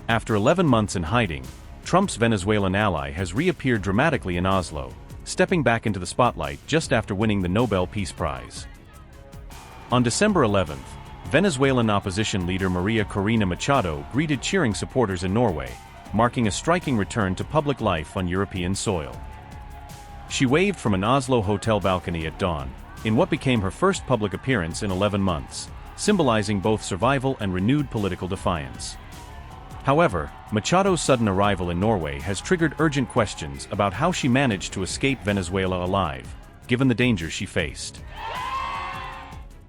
After 11 months in hiding, Trump's Venezuelan ally has reappeared dramatically in Oslo, stepping back into the spotlight just after winning the Nobel Peace Prize. On December 11th, Venezuelan opposition leader Maria Corina Machado greeted cheering supporters in Norway, marking a striking return to public life on European soil. She waved from an Oslo hotel balcony at dawn, in what became her first public appearance in 11 months, symbolizing both survival and renewed political defiance. However, Machado's sudden arrival in Norway has triggered urgent questions about how she managed to escape Venezuela alive, given the danger she faced.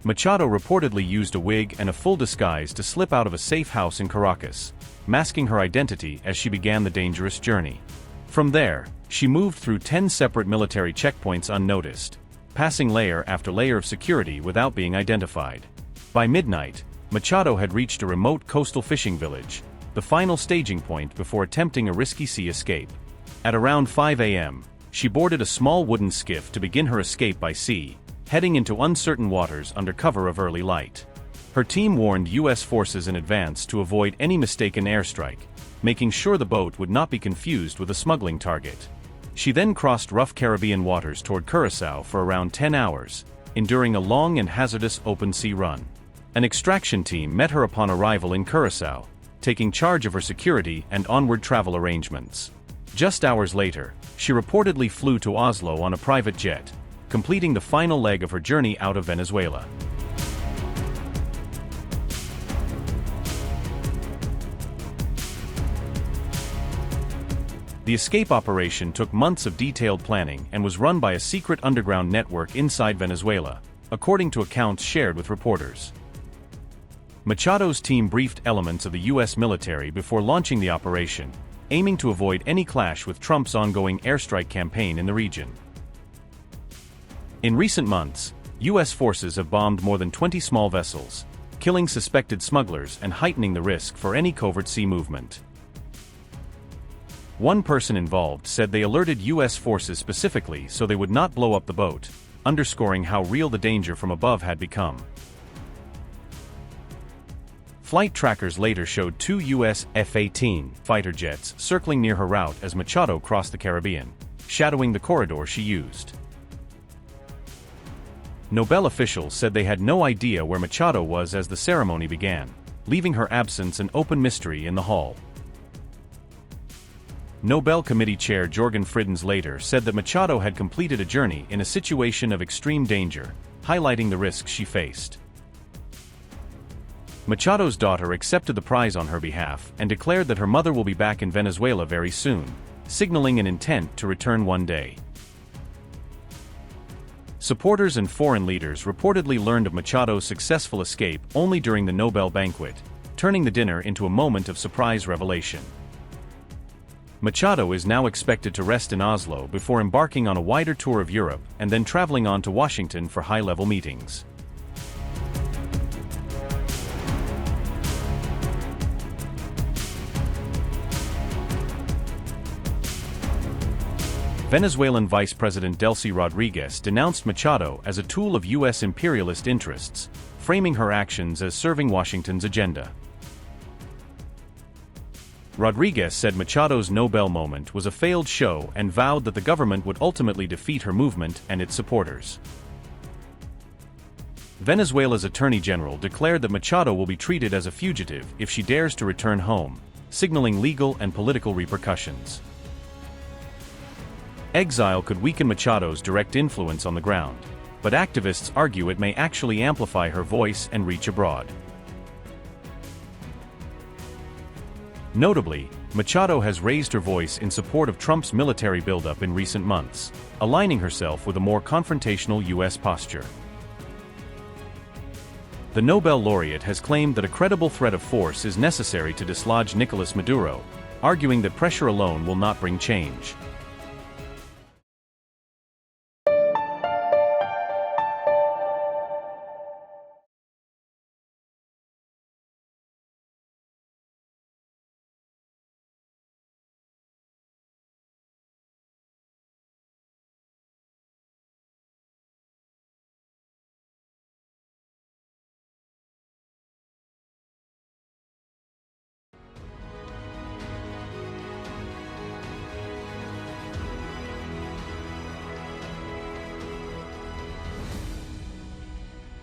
Machado reportedly used a wig and a full disguise to slip out of a safe house in Caracas, masking her identity as she began the dangerous journey. From there, she moved through 10 separate military checkpoints unnoticed, passing layer after layer of security without being identified. By midnight, Machado had reached a remote coastal fishing village, the final staging point before attempting a risky sea escape. At around 5 a.m., she boarded a small wooden skiff to begin her escape by sea, heading into uncertain waters under cover of early light. Her team warned U.S. forces in advance to avoid any mistaken airstrike, making sure the boat would not be confused with a smuggling target. She then crossed rough Caribbean waters toward Curaçao for around 10 hours, enduring a long and hazardous open-sea run. An extraction team met her upon arrival in Curaçao, taking charge of her security and onward travel arrangements. Just hours later, she reportedly flew to Oslo on a private jet, completing the final leg of her journey out of Venezuela. The escape operation took months of detailed planning and was run by a secret underground network inside Venezuela, according to accounts shared with reporters. Machado's team briefed elements of the U.S. military before launching the operation, aiming to avoid any clash with Trump's ongoing airstrike campaign in the region. In recent months, U.S. forces have bombed more than 20 small vessels, killing suspected smugglers and heightening the risk for any covert sea movement. One person involved said they alerted U.S. forces specifically so they would not blow up the boat, underscoring how real the danger from above had become. Flight trackers later showed 2 U.S. F-18 fighter jets circling near her route as Machado crossed the Caribbean, shadowing the corridor she used. Nobel officials said they had no idea where Machado was as the ceremony began, leaving her absence an open mystery in the hall. Nobel Committee Chair Jorgen Fridens later said that Machado had completed a journey in a situation of extreme danger, highlighting the risks she faced. Machado's daughter accepted the prize on her behalf and declared that her mother will be back in Venezuela very soon, signaling an intent to return one day. Supporters and foreign leaders reportedly learned of Machado's successful escape only during the Nobel banquet, turning the dinner into a moment of surprise revelation. Machado is now expected to rest in Oslo before embarking on a wider tour of Europe and then traveling on to Washington for high-level meetings. Venezuelan Vice President Delcy Rodriguez denounced Machado as a tool of U.S. imperialist interests, framing her actions as serving Washington's agenda. Rodriguez said Machado's Nobel moment was a failed show and vowed that the government would ultimately defeat her movement and its supporters. Venezuela's Attorney General declared that Machado will be treated as a fugitive if she dares to return home, signaling legal and political repercussions. Exile could weaken Machado's direct influence on the ground, but activists argue it may actually amplify her voice and reach abroad. Notably, Machado has raised her voice in support of Trump's military buildup in recent months, aligning herself with a more confrontational U.S. posture. The Nobel laureate has claimed that a credible threat of force is necessary to dislodge Nicolas Maduro, arguing that pressure alone will not bring change.